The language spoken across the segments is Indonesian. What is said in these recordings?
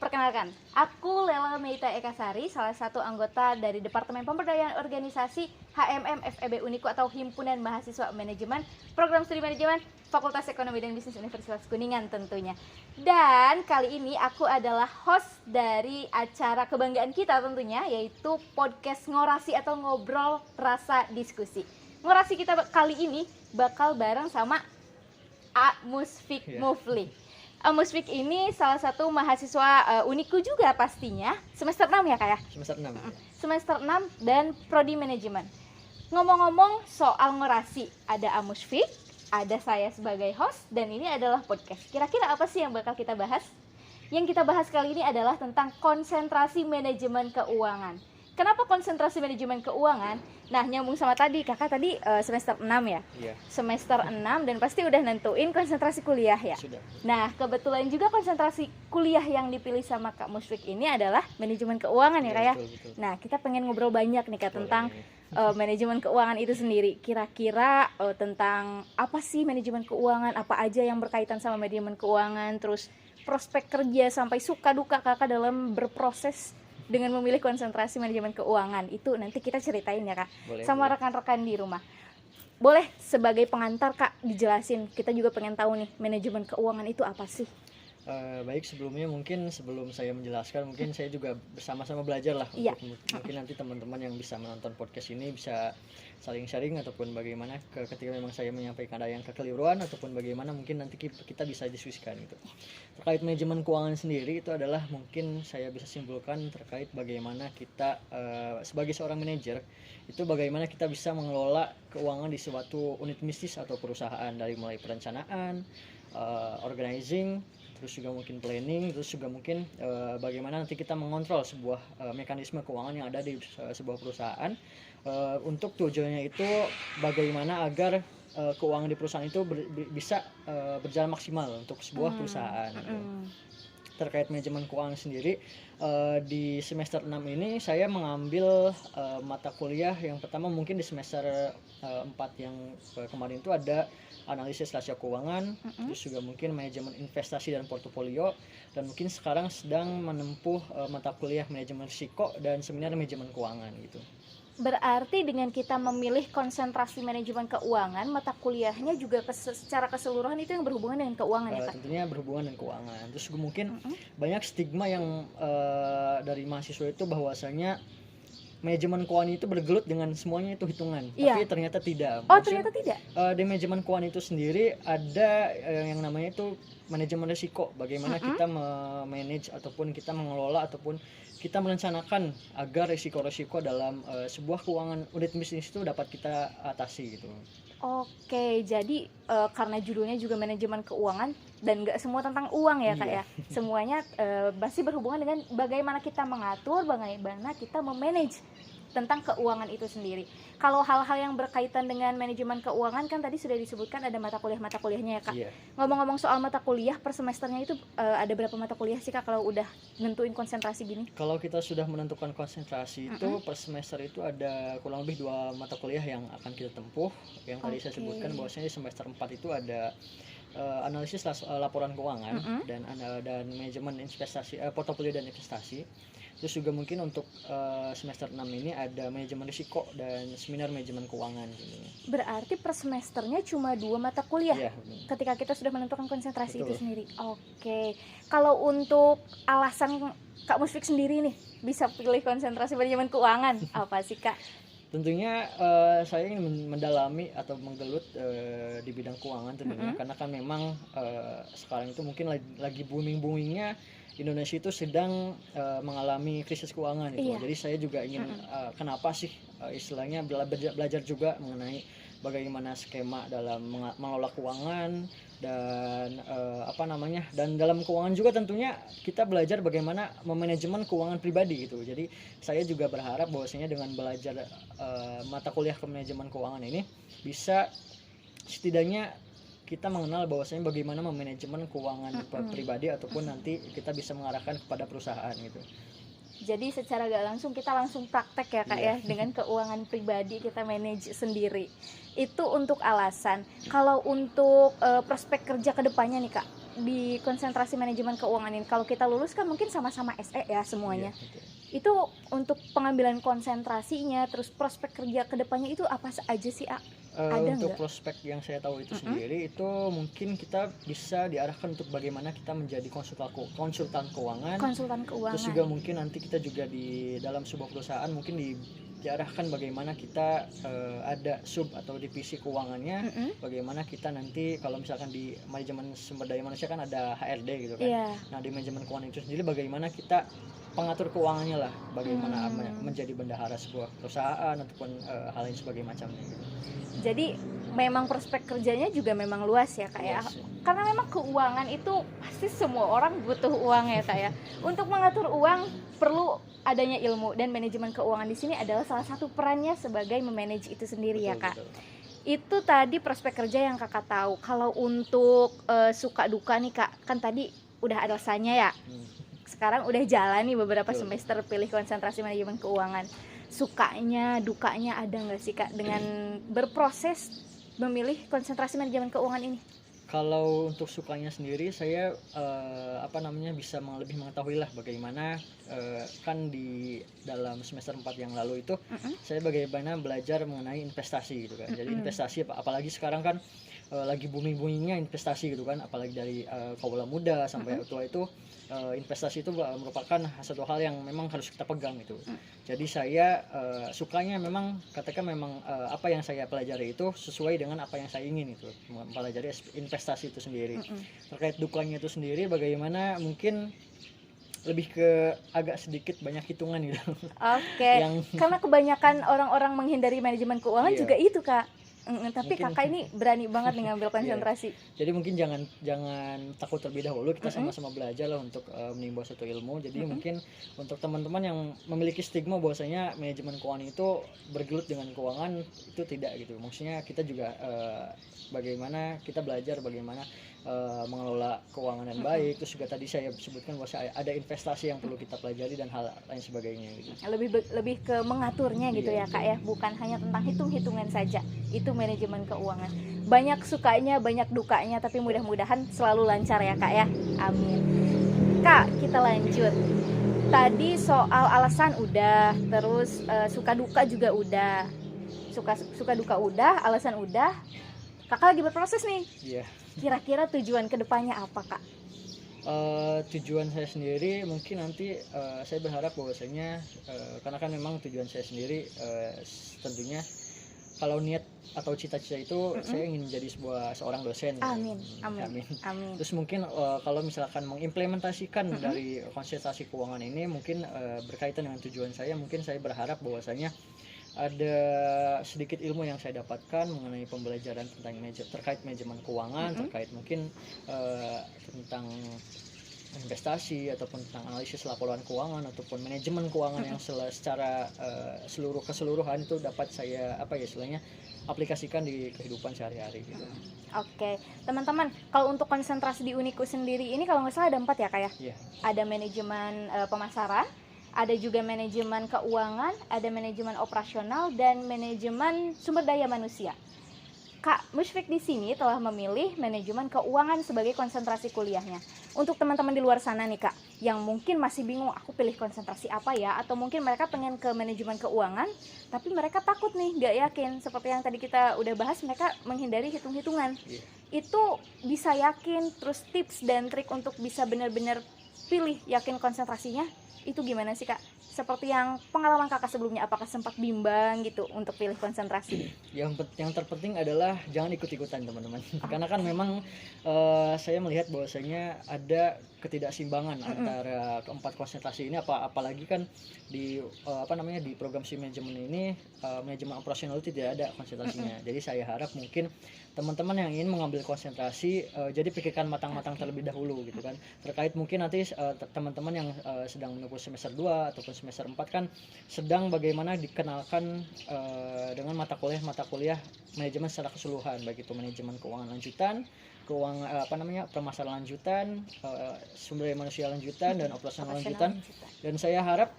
Perkenalkan, aku Lela Meita Ekasari, salah satu anggota dari Departemen Pemberdayaan Organisasi HMM FEB Uniku atau Himpunan Mahasiswa Manajemen, Program Studi Manajemen, Fakultas Ekonomi dan Bisnis Universitas Kuningan tentunya. Dan kali ini aku adalah host dari acara kebanggaan kita tentunya, yaitu podcast Ngorasi atau Ngobrol Rasa Diskusi. Ngorasi kita kali ini bakal bareng sama A. Musfik Mufli. Musfik ini salah satu mahasiswa Uniku juga pastinya, semester 6 ya Kak ya? Semester 6. Semester 6 dan Prodi Manajemen. Ngomong-ngomong soal ngorasi, ada Musfik, ada saya sebagai host, dan ini adalah podcast. Kira-kira apa sih yang bakal kita bahas? Yang kita bahas kali ini adalah tentang konsentrasi manajemen keuangan. Kenapa konsentrasi manajemen keuangan? Nah, nyambung sama tadi, kakak tadi semester 6 ya? Iya. Semester 6 dan pasti udah nentuin konsentrasi kuliah ya? Sudah. Nah, kebetulan juga konsentrasi kuliah yang dipilih sama Kak Musfik ini adalah manajemen keuangan ya Kak ya? Betul. Nah, kita pengen ngobrol banyak nih Kak tentang manajemen keuangan itu sendiri. Kira-kira tentang apa sih manajemen keuangan, apa aja yang berkaitan sama manajemen keuangan, terus prospek kerja sampai suka duka kakak dalam berproses dengan memilih konsentrasi manajemen keuangan. Itu nanti kita ceritain ya Kak. Boleh, sama rekan-rekan di rumah. Boleh sebagai pengantar Kak dijelasin, kita juga pengen tahu nih manajemen keuangan itu apa sih? Baik, sebelumnya mungkin sebelum saya menjelaskan, mungkin saya juga bersama-sama belajar lah. Iya. Untuk mungkin nanti teman-teman yang bisa menonton podcast ini bisa saling sharing ataupun bagaimana ketika memang saya menyampaikan ada yang kekeliruan ataupun bagaimana mungkin nanti kita bisa diskusikan gitu. Terkait manajemen keuangan sendiri itu adalah mungkin saya bisa simpulkan terkait bagaimana kita sebagai seorang manajer itu bagaimana kita bisa mengelola keuangan di suatu unit bisnis atau perusahaan, dari mulai perencanaan, organizing, terus juga mungkin planning, terus juga mungkin bagaimana nanti kita mengontrol sebuah mekanisme keuangan yang ada di sebuah perusahaan, untuk tujuannya itu bagaimana agar keuangan di perusahaan itu bisa berjalan maksimal untuk sebuah perusahaan. Terkait manajemen keuangan sendiri, di semester 6 ini saya mengambil mata kuliah yang pertama mungkin di semester 4 yang kemarin itu ada analisis rasio keuangan, terus juga mungkin manajemen investasi dan portofolio, dan mungkin sekarang sedang menempuh mata kuliah manajemen risiko dan seminar manajemen keuangan gitu. Berarti dengan kita memilih konsentrasi manajemen keuangan, mata kuliahnya juga secara keseluruhan itu yang berhubungan dengan keuangan ya Kak? Tentunya berhubungan dengan keuangan. Terus mungkin banyak stigma yang dari mahasiswa itu bahwasanya manajemen keuangan itu bergelut dengan semuanya itu hitungan, tapi ternyata tidak. Oh, ternyata tidak. Di manajemen keuangan itu sendiri ada yang namanya itu manajemen risiko. Bagaimana kita memanage ataupun kita mengelola ataupun kita merencanakan agar risiko-risiko dalam sebuah keuangan unit bisnis itu dapat kita atasi gitu. Oke, jadi karena judulnya juga manajemen keuangan dan nggak semua tentang uang ya Kak ya. Semuanya pasti berhubungan dengan bagaimana kita mengatur, bagaimana kita memanage tentang keuangan itu sendiri. Kalau hal-hal yang berkaitan dengan manajemen keuangan kan tadi sudah disebutkan ada mata kuliahnya ya Kak. Ngomong-ngomong soal mata kuliah per semesternya itu ada berapa mata kuliah sih Kak kalau udah nentuin konsentrasi gini? Kalau kita sudah menentukan konsentrasi itu per semester itu ada kurang lebih 2 mata kuliah yang akan kita tempuh. Yang tadi saya sebutkan bahwasanya di semester 4 itu ada analisis laporan keuangan dan manajemen investasi, portofolio dan investasi. Terus juga mungkin untuk semester 6 ini ada manajemen risiko dan seminar manajemen keuangan gitu. Berarti per semesternya cuma 2 mata kuliah ketika kita sudah menentukan konsentrasi itu sendiri. Oke. Kalau untuk alasan Kak Musfik sendiri nih bisa pilih konsentrasi manajemen keuangan, apa sih Kak? Tentunya saya ingin mendalami atau menggelut di bidang keuangan tentunya, karena kan memang sekarang itu mungkin lagi boomingnya Indonesia itu sedang mengalami krisis keuangan itu. Jadi saya juga ingin kenapa sih istilahnya belajar juga mengenai bagaimana skema dalam mengelola keuangan dan dan dalam keuangan juga tentunya kita belajar bagaimana memanajemen keuangan pribadi gitu. Jadi saya juga berharap bahwasanya dengan belajar mata kuliah manajemen keuangan ini bisa setidaknya kita mengenal bahwasanya bagaimana memanajemen keuangan pribadi ataupun nanti kita bisa mengarahkan kepada perusahaan gitu. Jadi secara gak langsung kita langsung praktek ya Kak ya, dengan keuangan pribadi kita manage sendiri. Itu untuk alasan. Kalau untuk prospek kerja ke depannya nih Kak, di konsentrasi manajemen keuangan ini, kalau kita lulus kan mungkin sama-sama SE ya semuanya. Iya, betul. Itu untuk pengambilan konsentrasinya, terus prospek kerja kedepannya itu apa aja sih, A? Ada Untuk nggak? prospek yang saya tahu itu sendiri itu mungkin kita bisa diarahkan untuk bagaimana kita menjadi konsultan keuangan. Konsultan Terus keuangan. juga mungkin nanti kita juga di dalam sebuah perusahaan mungkin diarahkan bagaimana kita ada sub atau divisi keuangannya, bagaimana kita nanti kalau misalkan di manajemen sumber daya manusia kan ada HRD gitu kan. Iya. Nah di manajemen keuangan itu sendiri bagaimana kita pengatur keuangannya lah, bagaimana menjadi bendahara sebuah perusahaan ataupun hal lain sebagainya macamnya gitu. Jadi memang prospek kerjanya juga memang luas ya Kak ya. Luas, ya. Karena memang keuangan itu pasti semua orang butuh uang ya Kak ya. Untuk mengatur uang perlu adanya ilmu, dan manajemen keuangan di sini adalah salah satu perannya sebagai memanage itu sendiri ya Kak. Betul. Itu tadi prospek kerja yang Kakak tahu. Kalau untuk suka duka nih Kak, kan tadi udah alasannya ya. Sekarang udah jalan nih beberapa Betul. semester pilih konsentrasi manajemen keuangan. Sukanya, dukanya ada nggak sih Kak dengan berproses memilih konsentrasi manajemen keuangan ini? Kalau untuk sukanya sendiri saya bisa lebih mengetahui lah bagaimana kan di dalam semester 4 yang lalu itu saya bagaimana belajar mengenai investasi gitu kan. Jadi investasi apalagi sekarang kan lagi booming-boomingnya investasi gitu kan, apalagi dari kaula muda sampai tua itu investasi itu merupakan satu hal yang memang harus kita pegang gitu. Jadi saya sukanya memang katakan memang apa yang saya pelajari itu sesuai dengan apa yang saya ingin itu, mempelajari investasi itu sendiri. Terkait dukanya itu sendiri bagaimana mungkin lebih ke agak sedikit banyak hitungan gitu. Oke. Karena kebanyakan orang-orang menghindari manajemen keuangan juga itu Kak. Tapi mungkin, Kakak ini berani banget nih ngambil konsentrasi. Jadi mungkin jangan takut terlebih dahulu, kita sama-sama belajar lah untuk menimba suatu ilmu. Jadi mungkin untuk teman-teman yang memiliki stigma bahwasanya manajemen keuangan itu bergelut dengan keuangan, itu tidak gitu. Maksudnya kita juga bagaimana kita belajar bagaimana mengelola keuangan yang baik. Terus juga tadi saya sebutkan bahwa ada investasi yang perlu kita pelajari dan hal lain sebagainya gitu. Lebih ke mengaturnya gitu ya Kak ya, bukan hanya tentang hitung-hitungan saja. Itu manajemen keuangan. Banyak sukanya, banyak dukanya, tapi mudah-mudahan selalu lancar ya Kak ya. Amin. Kak, kita lanjut. Tadi soal alasan udah, terus suka duka juga udah. Suka duka udah, alasan udah. Kakak lagi berproses nih. Iya. Kira-kira tujuan kedepannya apa Kak? Tujuan saya sendiri mungkin nanti saya berharap bahwasanya karena kan memang tujuan saya sendiri tentunya kalau niat atau cita-cita itu saya ingin menjadi seorang dosen. Amin. Amin. Terus mungkin kalau misalkan mengimplementasikan dari konsentrasi keuangan ini mungkin berkaitan dengan tujuan saya, mungkin saya berharap bahwasanya ada sedikit ilmu yang saya dapatkan mengenai pembelajaran tentang terkait manajemen keuangan, terkait mungkin tentang investasi ataupun tentang analisis laporan keuangan ataupun manajemen keuangan yang secara keseluruhan itu dapat saya istilahnya aplikasikan di kehidupan sehari-hari gitu. Oke, teman-teman, kalau untuk konsentrasi di Uniku sendiri ini kalau nggak salah ada 4 ya Kak ya? Iya. Ada manajemen pemasaran, ada juga manajemen keuangan, ada manajemen operasional, dan manajemen sumber daya manusia. Kak Musyfik di sini telah memilih manajemen keuangan sebagai konsentrasi kuliahnya. Untuk teman-teman di luar sana nih Kak, yang mungkin masih bingung aku pilih konsentrasi apa ya, atau mungkin mereka pengen ke manajemen keuangan, tapi mereka takut nih, gak yakin. Seperti yang tadi kita udah bahas, mereka menghindari hitung-hitungan. Itu bisa yakin, terus tips dan trik untuk bisa benar-benar pilih yakin konsentrasinya, itu gimana sih Kak? Seperti yang pengalaman Kakak sebelumnya, apakah sempat bimbang gitu untuk pilih konsentrasi? Yang terpenting adalah jangan ikut-ikutan teman-teman. Karena kan memang saya melihat bahwasanya ada ketidakseimbangan antara keempat konsentrasi ini, apalagi kan di di program si manajemen ini manajemen operasional itu tidak ada konsentrasinya. Jadi saya harap mungkin teman-teman yang ingin mengambil konsentrasi jadi pikirkan matang-matang terlebih dahulu gitu kan. Terkait mungkin nanti teman-teman yang sedang menempuh semester 2 ataupun semester 4 kan sedang bagaimana dikenalkan dengan mata kuliah manajemen secara keseluruhan, baik itu manajemen keuangan lanjutan, permasalahan lanjutan, sumber daya manusia lanjutan, dan operasional lanjutan. Dan saya harap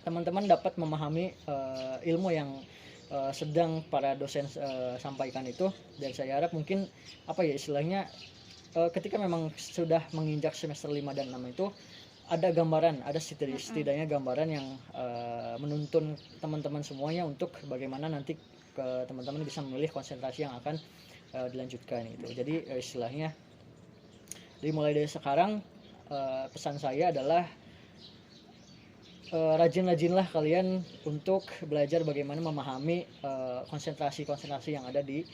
teman-teman dapat memahami ilmu yang sedang para dosen sampaikan itu, dan saya harap mungkin istilahnya ketika memang sudah menginjak semester 5 dan 6 itu ada gambaran, ada setidaknya gambaran yang menuntun teman-teman semuanya untuk bagaimana nanti teman-teman bisa memilih konsentrasi yang akan dilanjutkan gitu. Jadi istilahnya dimulai dari sekarang, pesan saya adalah rajin-rajinlah kalian untuk belajar bagaimana memahami konsentrasi-konsentrasi yang ada di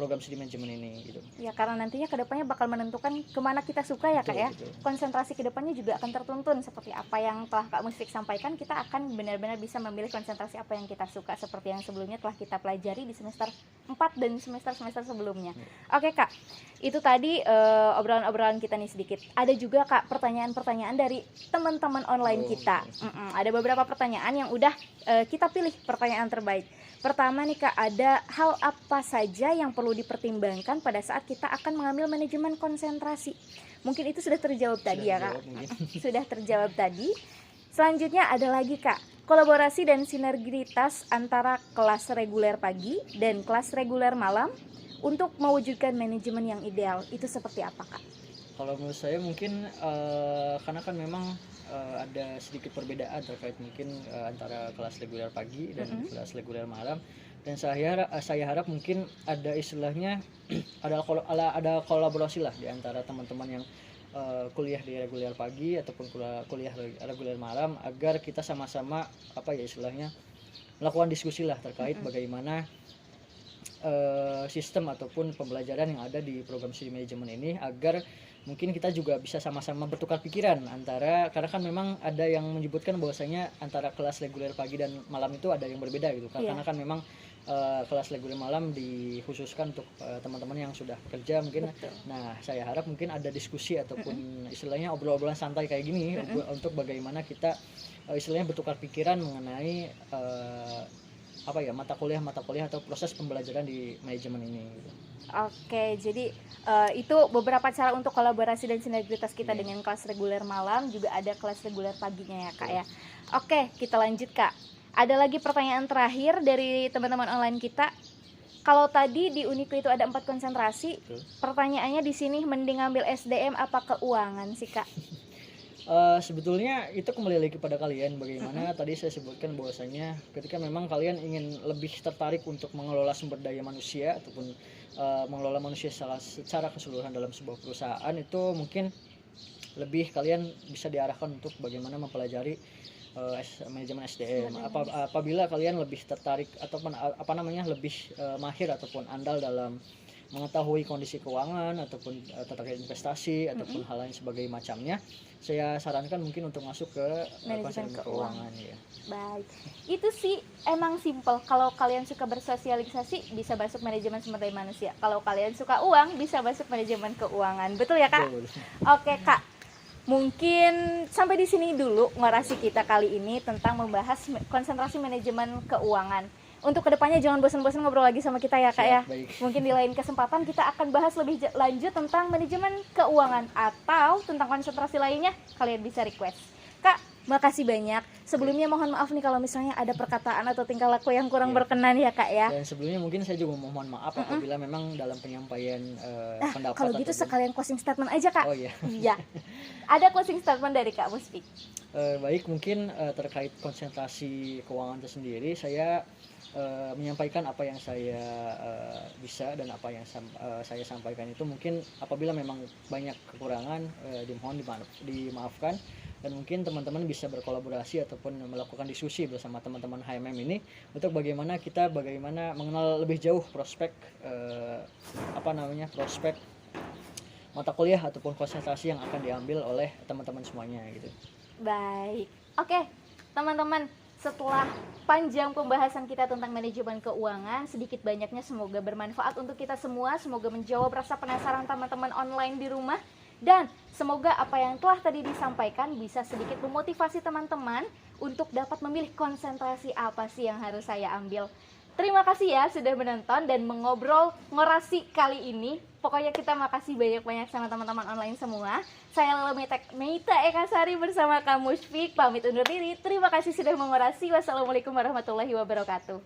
program studi manajemen ini gitu. Ya, karena nantinya kedepannya bakal menentukan kemana kita suka ya Kak ya. Betul. Konsentrasi kedepannya juga akan tertuntun seperti apa yang telah Kak Musfik sampaikan. Kita akan benar-benar bisa memilih konsentrasi apa yang kita suka seperti yang sebelumnya telah kita pelajari di semester 4 dan semester sebelumnya. Oke Kak, itu tadi obrolan-obrolan kita nih sedikit. Ada juga Kak pertanyaan-pertanyaan dari teman-teman online kita. Ada beberapa pertanyaan yang udah kita pilih pertanyaan terbaik. Pertama nih Kak, ada hal apa saja yang perlu dipertimbangkan pada saat kita akan mengambil manajemen konsentrasi? Mungkin itu sudah terjawab tadi ya Kak. Sudah terjawab tadi. Selanjutnya ada lagi Kak, kolaborasi dan sinergitas antara kelas reguler pagi dan kelas reguler malam untuk mewujudkan manajemen yang ideal. Itu seperti apa Kak? Kalau menurut saya mungkin karena kan memang ada sedikit perbedaan terkait mungkin antara kelas reguler pagi dan kelas reguler malam, dan saya harap mungkin ada istilahnya ada kolaborasi lah di antara teman-teman yang kuliah di reguler pagi ataupun kuliah reguler malam, agar kita sama-sama istilahnya melakukan diskusi lah terkait bagaimana sistem ataupun pembelajaran yang ada di program studi manajemen ini, agar mungkin kita juga bisa sama-sama bertukar pikiran karena kan memang ada yang menyebutkan bahwasanya antara kelas reguler pagi dan malam itu ada yang berbeda gitu kan. Karena kan memang kelas reguler malam dikhususkan untuk teman-teman yang sudah bekerja mungkin. Betul. Nah, saya harap mungkin ada diskusi ataupun istilahnya obrolan santai kayak gini untuk bagaimana kita istilahnya bertukar pikiran mengenai mata kuliah atau proses pembelajaran di manajemen ini gitu. Oke, jadi itu beberapa cara untuk kolaborasi dan sinergitas kita dengan kelas reguler malam, juga ada kelas reguler paginya ya Kak ya. Oke, kita lanjut Kak. Ada lagi pertanyaan terakhir dari teman-teman online kita. Kalau tadi di Uniku itu ada 4 konsentrasi, pertanyaannya di sini mending ngambil SDM apa keuangan sih Kak? Sebetulnya itu kembali lagi kepada kalian bagaimana. Tadi saya sebutkan bahwasanya ketika memang kalian ingin lebih tertarik untuk mengelola sumber daya manusia ataupun mengelola manusia secara keseluruhan dalam sebuah perusahaan, itu mungkin lebih kalian bisa diarahkan untuk bagaimana mempelajari manajemen SDM. Apabila kalian lebih tertarik ataupun lebih mahir ataupun andal dalam mengetahui kondisi keuangan ataupun terkait investasi ataupun hal lain sebagai macamnya, saya sarankan mungkin untuk masuk ke manajemen keuangan ya. Baik, itu sih emang simple. Kalau kalian suka bersosialisasi bisa masuk manajemen sumber daya manusia. Kalau kalian suka uang bisa masuk manajemen keuangan. Betul ya Kak? Betul. Oke Kak, mungkin sampai di sini dulu ngorasi kita kali ini tentang membahas konsentrasi manajemen keuangan. Untuk kedepannya jangan bosan-bosan ngobrol lagi sama kita ya Kak ya. Baik. Mungkin di lain kesempatan kita akan bahas lebih lanjut tentang manajemen keuangan, atau tentang konsentrasi lainnya kalian bisa request. Kak, makasih banyak. Sebelumnya mohon maaf nih kalau misalnya ada perkataan atau tingkah laku yang kurang berkenan ya Kak ya. Dan sebelumnya mungkin saya juga mohon maaf apabila memang dalam penyampaian pendapat. Kalau gitu sekalian closing statement aja Kak. Oh iya. Iya. Ada closing statement dari Kak Musfik. Baik, mungkin terkait konsentrasi keuangan itu sendiri, saya menyampaikan apa yang saya bisa dan apa yang saya sampaikan itu mungkin apabila memang banyak kekurangan dimohon dimaafkan, dan mungkin teman-teman bisa berkolaborasi ataupun melakukan diskusi bersama teman-teman HMM ini untuk bagaimana mengenal lebih jauh prospek prospek mata kuliah ataupun konsentrasi yang akan diambil oleh teman-teman semuanya gitu. Baik. Oke, teman-teman, setelah panjang pembahasan kita tentang manajemen keuangan, sedikit banyaknya semoga bermanfaat untuk kita semua, semoga menjawab rasa penasaran teman-teman online di rumah, dan semoga apa yang telah tadi disampaikan bisa sedikit memotivasi teman-teman untuk dapat memilih konsentrasi apa sih yang harus saya ambil. Terima kasih ya sudah menonton dan mengobrol ngorasi kali ini. Pokoknya kita makasih banyak-banyak sama teman-teman online semua. Saya Lela Meita Ekasari bersama Kak Musfik pamit undur diri. Terima kasih sudah mengorasi. Wassalamualaikum warahmatullahi wabarakatuh.